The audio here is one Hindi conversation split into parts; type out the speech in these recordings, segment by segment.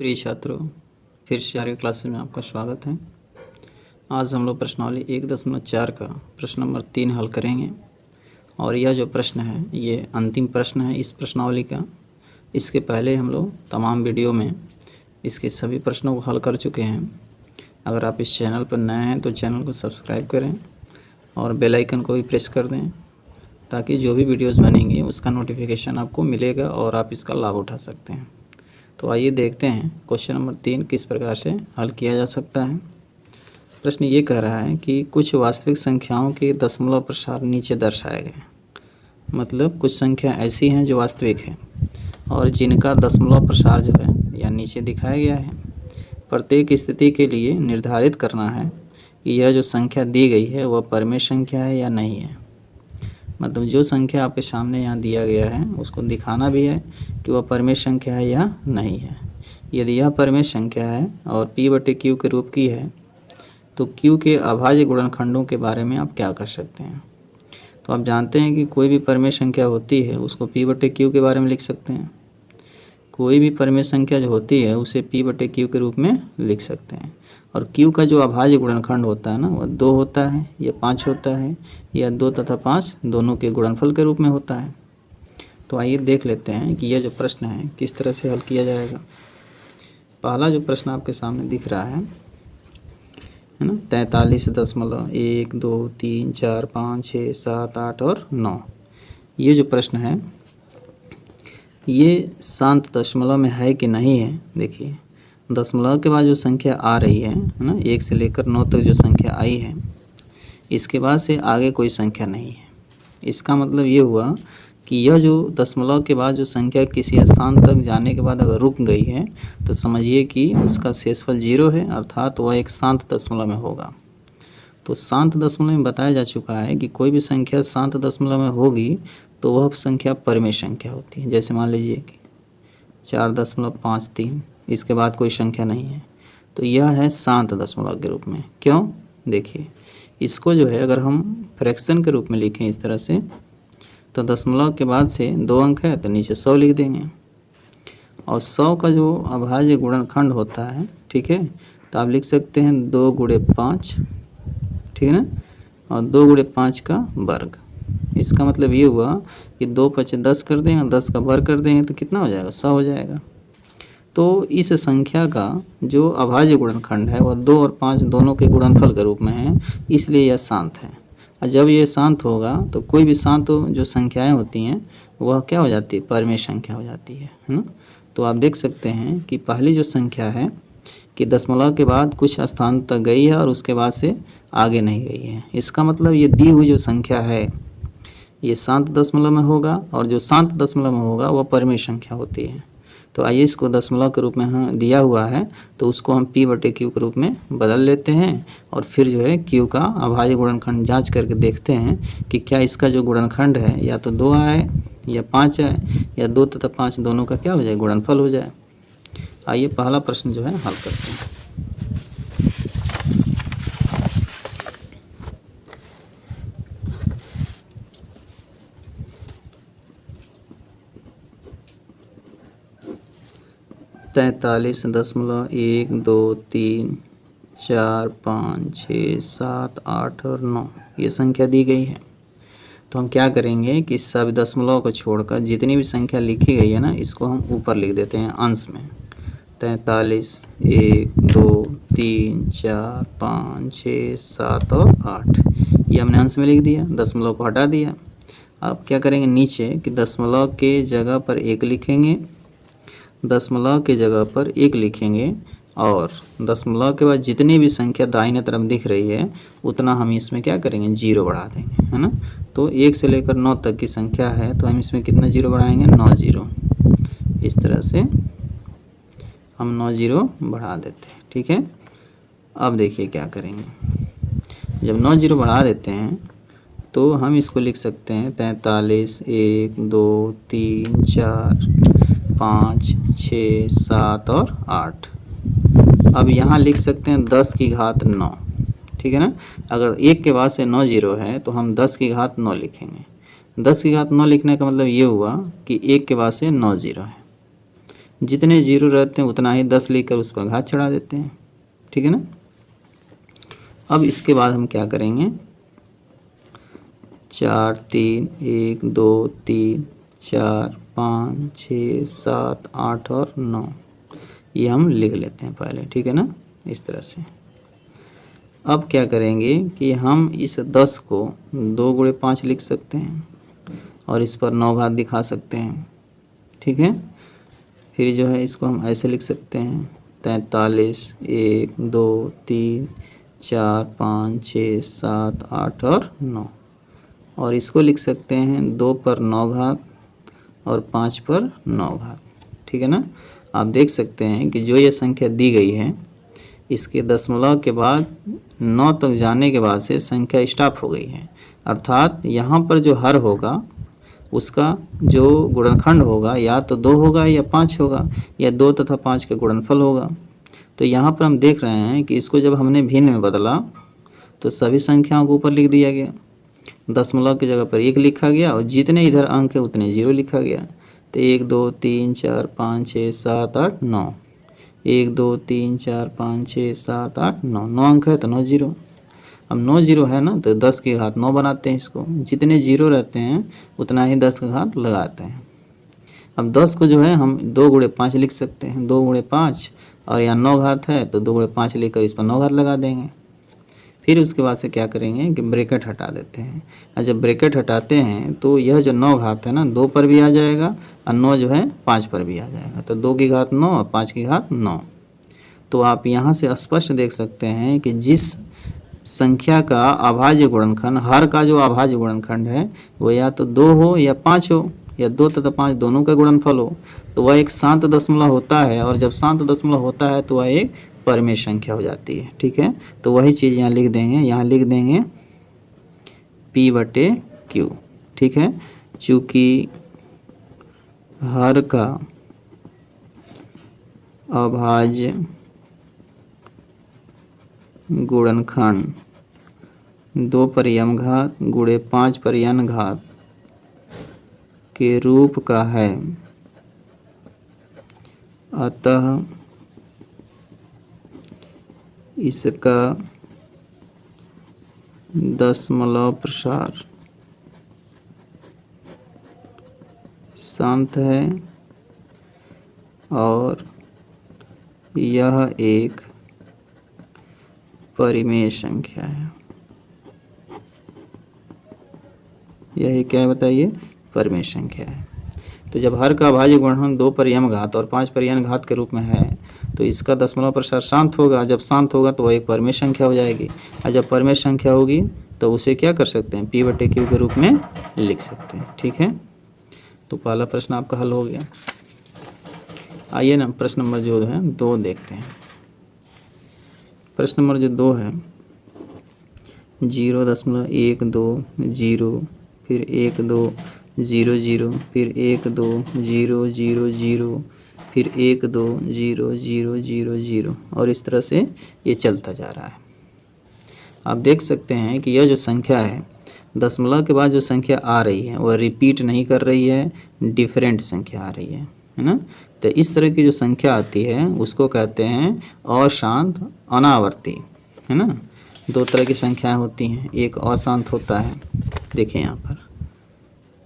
प्रिय छात्रों, फिर से आगे क्लासेस में आपका स्वागत है। आज हम लोग प्रश्नावली 1.4 का प्रश्न नंबर 3 हल करेंगे और यह जो प्रश्न है ये अंतिम प्रश्न है इस प्रश्नावली का। इसके पहले हम लोग तमाम वीडियो में इसके सभी प्रश्नों को हल कर चुके हैं। अगर आप इस चैनल पर नए हैं तो चैनल को सब्सक्राइब करें और बेल आइकन को भी प्रेस कर दें ताकि जो भी वीडियोज़ बनेंगी उसका नोटिफिकेशन आपको मिलेगा और आप इसका लाभ उठा सकते हैं। तो आइए देखते हैं क्वेश्चन नंबर 3 किस प्रकार से हल किया जा सकता है। प्रश्न ये कह रहा है कि कुछ वास्तविक संख्याओं के दशमलव प्रसार नीचे दर्शाए गए। मतलब कुछ संख्या ऐसी हैं जो वास्तविक है और जिनका दशमलव प्रसार जो है या नीचे दिखाया गया है। प्रत्येक स्थिति के लिए निर्धारित करना है कि यह जो संख्या दी गई है वह परिमेय संख्या है या नहीं है। मतलब जो संख्या आपके सामने यहाँ दिया गया है उसको दिखाना भी है कि वह परिमेय संख्या है या नहीं है। यदि यह परिमेय संख्या है और P/Q के रूप की है तो Q के अभाज्य गुणनखंडों के बारे में आप क्या कर सकते हैं। तो आप जानते हैं कि कोई भी परिमेय संख्या होती है उसको P/Q के बारे में लिख सकते हैं। कोई भी परिमेय संख्या जो होती है उसे P/Q के रूप में लिख सकते हैं। और Q का जो अभाज्य गुणनखंड होता है ना वह 2 होता है या 5 होता है या 2 तथा 5 दोनों के गुणनफल के रूप में होता है। तो आइए देख लेते हैं कि यह जो प्रश्न है किस तरह से हल किया जाएगा। पहला जो प्रश्न आपके सामने दिख रहा है ना 43.1 2 3 4 5 6 7 8 और 9। ये जो प्रश्न है ये शांत दशमलव में है कि नहीं है। देखिए दशमलव के बाद जो संख्या आ रही है ना 1 से लेकर 9 तक जो संख्या आई है इसके बाद से आगे कोई संख्या नहीं है। इसका मतलब ये हुआ कि यह जो दशमलव के बाद जो संख्या किसी स्थान तक जाने के बाद अगर रुक गई है तो समझिए कि उसका शेषफल 0 है, अर्थात वह एक शांत दशमलव में होगा। तो शांत दशमलव में बताया जा चुका है कि कोई भी संख्या शांत दशमलव में होगी तो वह संख्या परिमेय संख्या होती है। जैसे मान लीजिए कि 4.53, इसके बाद कोई संख्या नहीं है तो यह है शांत दशमलव के रूप में। क्यों? देखिए इसको जो है अगर हम फ्रैक्शन के रूप में लिखें इस तरह से तो दशमलव के बाद से 2 अंक है तो नीचे 100 लिख देंगे और 100 का जो अभाज्य गुणनखंड होता है, ठीक है, तो आप लिख सकते हैं 2 गुणे 5, ठीक है ना, और 2 गुणे 5 का वर्ग। इसका मतलब ये हुआ कि 2 5 10 कर देंगे, 10 का वर्ग कर देंगे तो कितना हो जाएगा? 100 हो जाएगा। तो इस संख्या का जो अभाज्य गुणनखंड है वह 2 और 5 दोनों के गुणनफल के रूप में है, इसलिए यह शांत है। और जब ये शांत होगा तो कोई भी शांत जो संख्याएं होती हैं वह क्या हो जाती है? परिमेय संख्या हो जाती है ना। तो आप देख सकते हैं कि पहली जो संख्या है कि दशमलव के बाद कुछ स्थान तक गई है और उसके बाद से आगे नहीं गई है। इसका मतलब ये दी हुई जो संख्या है ये शांत दशमलव में होगा और जो शांत दशमलव में होगा वह परिमेय संख्या होती है। तो आइए इसको दशमलव के रूप में हाँ दिया हुआ है तो उसको हम P/Q के रूप में बदल लेते हैं और फिर जो है Q का अभाज्य गुणनखंड जांच करके देखते हैं कि क्या इसका जो गुणनखंड है या तो 2 है या 5 है या 2 तथा 5 दोनों का क्या हो जाए? गुणनफल हो जाए। आइए पहला प्रश्न जो है हल करते हैं। तैंतालीस 1 2 3 4 5 6 7 8 और 9 ये संख्या दी गई है। तो हम क्या करेंगे कि सब दशमलव को छोड़कर जितनी भी संख्या लिखी गई है ना इसको हम ऊपर लिख देते हैं अंश में। 43 1 2 3 4 5 6 7 और 8 ये हमने अंश में लिख दिया, दशमलव को हटा दिया। अब क्या करेंगे नीचे कि दशमलव के जगह पर 1 लिखेंगे, दशमलव के जगह पर 1 लिखेंगे और दशमलव के बाद जितनी भी संख्या दाहिने तरफ दिख रही है उतना हम इसमें क्या करेंगे? 0 बढ़ा देंगे, है ना। तो 1 से लेकर 9 तक की संख्या है तो हम इसमें कितना 0 बढ़ाएंगे? 9 0। इस तरह से हम 9 0 बढ़ा देते हैं, ठीक है। अब देखिए क्या करेंगे। जब 9 0 बढ़ा देते हैं तो हम इसको लिख सकते हैं 43 1 2 3 4 5 6 7 और 8। अब यहाँ लिख सकते हैं 10 की घात 9, ठीक है ना। अगर 1 के बाद से 9 0 है तो हम 10 की घात 9 लिखेंगे। 10 की घात 9 लिखने का मतलब ये हुआ कि 1 के बाद से 9 0 है। जितने जीरो रहते हैं उतना ही 10 लेकर उस पर घात चढ़ा देते हैं, ठीक है ना। अब इसके बाद हम क्या करेंगे, 4 3 1 2 3 4 5 6 7 8 और 9 ये हम लिख लेते हैं पहले, ठीक है ना, इस तरह से। अब क्या करेंगे कि हम इस 10 को 2 गुणे 5 लिख सकते हैं और इस पर 9 घात दिखा सकते हैं, ठीक है। फिर जो है इसको हम ऐसे लिख सकते हैं 43 1 2 3 4 5 6 7 8 और 9, और इसको लिख सकते हैं 2 पर 9 घात और 5 पर 9 घात, ठीक है ना। आप देख सकते हैं कि जो ये संख्या दी गई है इसके दशमलव के बाद 9 तक जाने के बाद से संख्या स्टॉप हो गई है, अर्थात यहाँ पर जो हर होगा उसका जो गुणनखंड होगा या तो 2 होगा या 5 होगा या 2 तथा 5 का गुणनफल होगा। तो यहाँ पर हम देख रहे हैं कि इसको जब हमने भिन्न में बदला तो सभी संख्याओं को ऊपर लिख दिया गया, दशमलव की जगह पर 1 लिखा गया और जितने इधर अंक है उतने 0 लिखा गया। तो 1 2 3 4 5 6 7 8 9, 1 2 3 4 5 6 7 8 9, 9 अंक है तो 9 जीरो। अब 9 जीरो है ना तो 10 की घात 9 बनाते हैं इसको, जितने जीरो रहते हैं उतना ही 10 का घात लगाते हैं। अब 10 को जो है हम 2 गुणे 5 लिख सकते हैं, 2 गुणे 5 और यहाँ 9 घात है तो 2 गुणे 5 लेकर इस पर 9 घात लगा देंगे। फिर उसके बाद से क्या करेंगे कि ब्रैकेट हटा देते हैं, और जब ब्रैकेट हटाते हैं तो यह जो 9 घात है ना 2 पर भी आ जाएगा और 9 जो है 5 पर भी आ जाएगा, तो 2 की घात 9 और 5 की घात 9। तो आप यहाँ से स्पष्ट देख सकते हैं कि जिस संख्या का अभाज्य गुणनखंड, हर का जो अभाज्य गुणनखंड है वो या तो 2 हो या 5 हो या 2 तथा 5 दोनों का गुणनफल हो, तो वह एक शांत दशमलव होता है, और जब शांत दशमलव होता है तो वह एक परिमेय संख्या हो जाती है, ठीक है। तो वही चीज़ यहाँ लिख देंगे, यहाँ लिख देंगे P/Q, ठीक है। चूँकि हर का अभाज्य गुणनखंड 2 पर m घात गुणे 5 पर n घात के रूप का है, अतः इसका दशमलव प्रसार शांत है और यह एक परिमेय संख्या है। यही क्या है बताइए, परिमेय संख्या है। तो जब हर का अभाज्य गुणनखंड 2 पर m घात और 5 पर n घात के रूप में है तो इसका दशमलव प्रसार शांत होगा, जब शांत होगा तो वह एक परिमेय संख्या हो जाएगी, और जब परिमेय संख्या होगी तो उसे क्या कर सकते हैं, P/Q के रूप में लिख सकते हैं, ठीक है। तो पहला प्रश्न आपका हल हो गया। आइए ना प्रश्न नंबर जो है 2 देखते हैं। प्रश्न नंबर जो 2 है 0.12 0 फिर 1 2 0 0 फिर 1 2 0 0 0 फिर 1 2 0 0 0 0 और इस तरह से ये चलता जा रहा है। आप देख सकते हैं कि यह जो संख्या है दशमलव के बाद जो संख्या आ रही है वह रिपीट नहीं कर रही है, डिफरेंट संख्या आ रही है ना। तो इस तरह की जो संख्या आती है उसको कहते हैं अशांत अनावर्ती, है ना। 2 तरह की संख्याएं होती हैं, एक अशांत होता है, देखिए यहाँ पर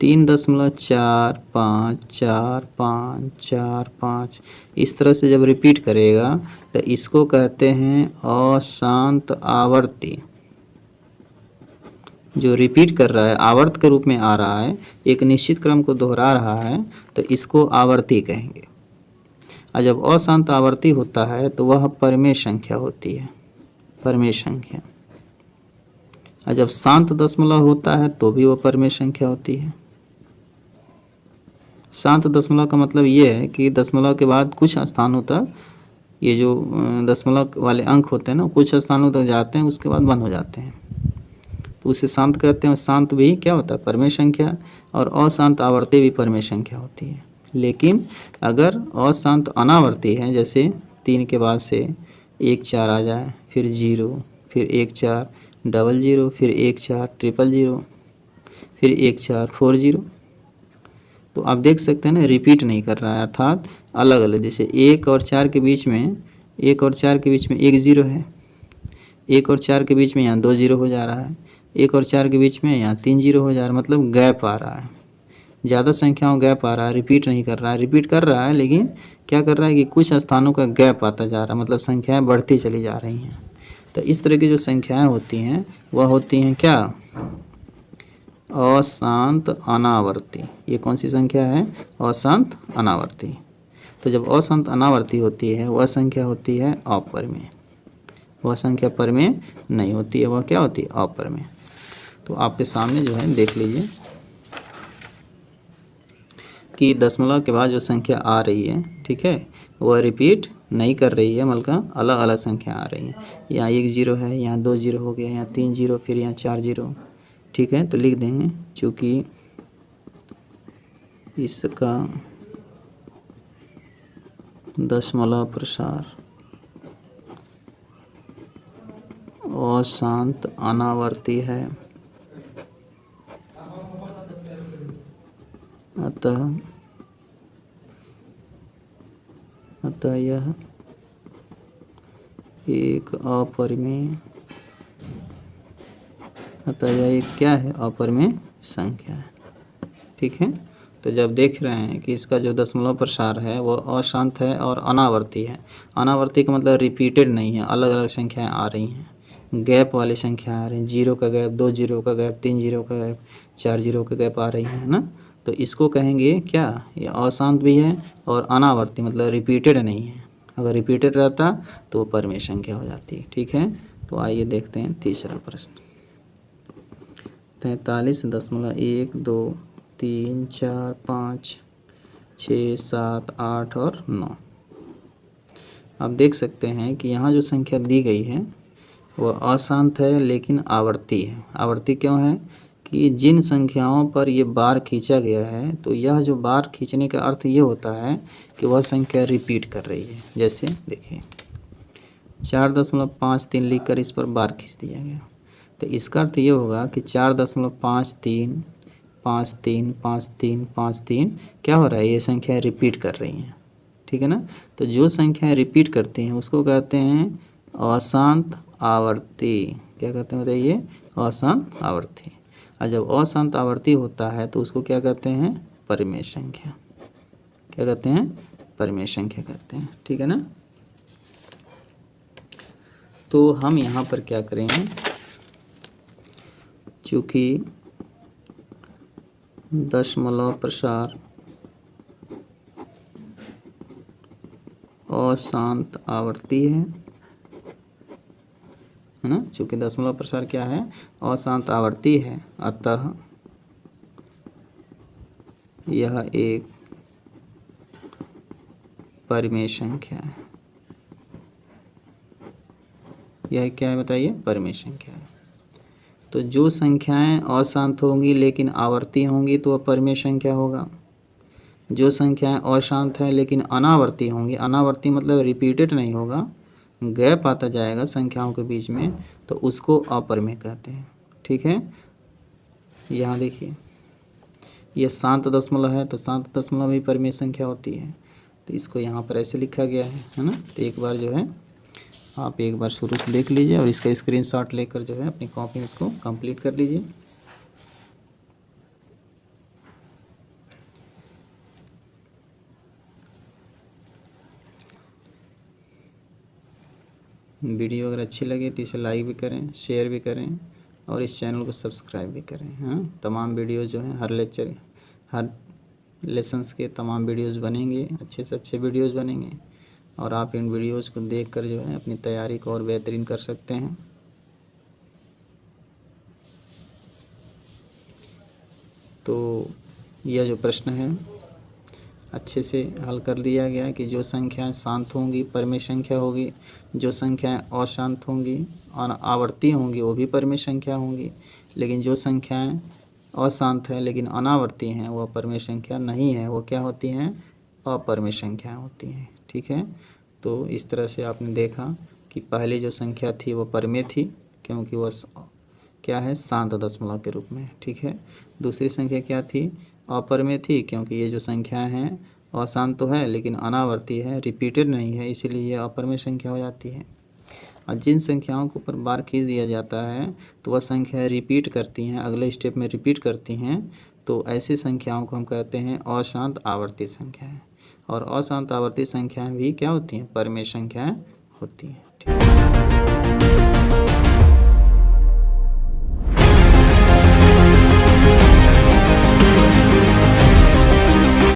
3.454545 इस तरह से जब रिपीट करेगा तो इसको कहते हैं अशांत आवर्ती। जो रिपीट कर रहा है आवर्त के रूप में आ रहा है, एक निश्चित क्रम को दोहरा रहा है, तो इसको आवर्ती कहेंगे। और जब अशांत आवर्ती होता है तो वह परिमेय संख्या होती है, परिमेय संख्या। और जब शांत दशमलव होता है तो भी वह परिमेय संख्या होती है। शांत दशमलव का मतलब ये है कि दशमलव के बाद कुछ स्थानों तक ये जो दशमलव वाले अंक होते हैं ना कुछ स्थानों तक जाते हैं, उसके बाद बंद हो जाते हैं, तो उसे शांत कहते हैं। शांत भी क्या होता है, परिमेय संख्या, और अशांत आवर्ती भी परिमेय संख्या होती है। लेकिन अगर अशांत अनावर्ती है, जैसे 3 के बाद से 1 4 आ जाए, फिर 0, फिर 1 4 00, फिर 1 4 000, फिर 1 4 40, तो आप देख सकते हैं ना, रिपीट नहीं कर रहा है, अर्थात अलग अलग। जैसे 1 और 4 के बीच में, 1 और 4 के बीच में 1 ज़ीरो है, 1 और 4 के बीच में यहाँ 2 ज़ीरो हो जा रहा है, 1 और 4 के बीच में यहाँ 3 ज़ीरो हो जा रहा है, मतलब गैप आ रहा है, ज़्यादा संख्याओं गैप आ रहा है, रिपीट नहीं कर रहा है। रिपीट कर रहा है लेकिन क्या कर रहा है कि कुछ स्थानों का गैप आता जा रहा है, मतलब संख्याएं बढ़ती चली जा रही हैं। तो इस तरह की जो संख्याएं होती हैं वह होती हैं क्या, अशांत अनावर्ती। ये कौन सी संख्या है, अशांत अनावर्ती। तो जब अशांत अनावर्ती होती है वह संख्या होती है अपरिमेय, वह संख्या परिमेय नहीं होती है, वह क्या होती है, अपरिमेय। तो आपके सामने जो है देख लीजिए कि दशमलव के बाद जो संख्या आ रही है, ठीक है, वह रिपीट नहीं कर रही है, बल्कि अलग अलग संख्या आ रही है। यहाँ 1 ज़ीरो है, यहाँ 2 ज़ीरो हो गया, यहाँ 3 ज़ीरो, फिर यहाँ 4 ज़ीरो, ठीक है। तो लिख देंगे चूँकि इसका दशमलव प्रसार अशांत अनावर्ती है, अतः यह एक अपरिमेय, अतः यह एक क्या है, अपरिमेय संख्या है, ठीक है। तो जब देख रहे हैं कि इसका जो दशमलव प्रसार है वो अशांत है और अनावर्ती है, अनावर्ती का मतलब रिपीटेड नहीं है, अलग अलग संख्याएं आ रही हैं, गैप वाली संख्या आ रही हैं, 0 का गैप, 2 ज़ीरो का गैप, 3 ज़ीरो का गैप, 4 ज़ीरो का गैप आ रही है ना। तो इसको कहेंगे क्या, ये अशांत भी है और अनावर्ती, मतलब रिपीटेड नहीं है। अगर रिपीटेड रहता तो वो परिमेय संख्या हो जाती है, ठीक है। तो आइए देखते हैं तीसरा प्रश्न। 43.1 2 3 4 5 6 7 8 और 9। आप देख सकते हैं कि यहाँ जो संख्या दी गई है वह अशांत है लेकिन आवर्ती है। आवर्ती क्यों है कि जिन संख्याओं पर ये बार खींचा गया है, तो यह जो बार खींचने का अर्थ ये होता है कि वह संख्या रिपीट कर रही है। जैसे देखिए 4.53 लिख कर इस पर बार खींच दिया गया, तो इसका अर्थ ये होगा कि 4.53 5 3 5 3 5 3 क्या हो रहा है, ये संख्या रिपीट कर रही हैं, ठीक है ना। तो जो संख्याएं रिपीट करती हैं उसको कहते हैं अशांत आवर्ती। क्या कहते हैं बताइए, अशांत आवर्ती। और जब अशांत आवर्ती होता है तो उसको क्या कहते हैं, परिमेय संख्या। क्या कहते हैं, परिमेय संख्या कहते हैं, ठीक है ना। तो हम यहाँ पर क्या करेंगे, चूँकि दशमलव प्रसार अशांत आवर्ती है ना, चूँकि दशमलव प्रसार क्या है, अशांत आवर्ती है, अतः यह एक परिमेय संख्या है। यह क्या है बताइए, परिमेय संख्या है। तो जो संख्याएं अशांत होंगी लेकिन आवर्ती होंगी तो वह परिमेय संख्या होगा। जो संख्याएं अशांत है लेकिन अनावर्ती होंगी, अनावर्ती मतलब रिपीटेड नहीं होगा, गैप आता जाएगा संख्याओं के बीच में, तो उसको अपरिमेय कहते हैं, ठीक है। यहाँ देखिए ये शांत दशमलव है, तो शांत दशमलव भी परिमेय संख्या होती है, तो इसको यहाँ पर ऐसे लिखा गया है ना। तो एक बार जो है आप एक बार शुरू से देख लीजिए और इसका स्क्रीनशॉट लेकर जो है अपनी कॉपी में इसको कंप्लीट कर लीजिए। वीडियो अगर अच्छी लगे तो इसे लाइक भी करें, शेयर भी करें और इस चैनल को सब्सक्राइब भी करें। हाँ, तमाम वीडियो जो हैं हर लेक्चर, हर लेसन्स के तमाम वीडियोस बनेंगे, अच्छे से अच्छे वीडियोस बनेंगे और आप इन वीडियोस को देखकर जो है अपनी तैयारी को और बेहतरीन कर सकते हैं। तो यह जो प्रश्न है अच्छे से हल कर दिया गया कि जो संख्याएं शांत होंगी परिमेय संख्या होगी, जो संख्याएं अशांत होंगी और आवर्ती होंगी वो भी परिमेय संख्या होंगी, लेकिन जो संख्याएं अशांत है लेकिन अनावर्ती हैं वह परिमेय संख्या नहीं है, वो क्या होती हैं, अपरिमेय संख्या होती हैं, ठीक है। तो इस तरह से आपने देखा कि पहली जो संख्या थी वो परिमेय थी क्योंकि वह क्या है, शांत दशमलव के रूप में, ठीक है। दूसरी संख्या क्या थी, अपर में थी, क्योंकि ये जो संख्याएं हैं अशांत तो है लेकिन अनावर्ती है, रिपीटेड नहीं है, इसीलिए ये अपर में संख्या हो जाती है। और जिन संख्याओं को ऊपर बार खींच दिया जाता है तो वह संख्याएं रिपीट करती हैं, अगले स्टेप में रिपीट करती हैं, तो ऐसी संख्याओं को हम कहते हैं अशांत आवर्ती संख्याएं। और अशांत आवर्ती संख्याएं भी क्या होती हैं? परमेय संख्याएं होती हैं। ठीक।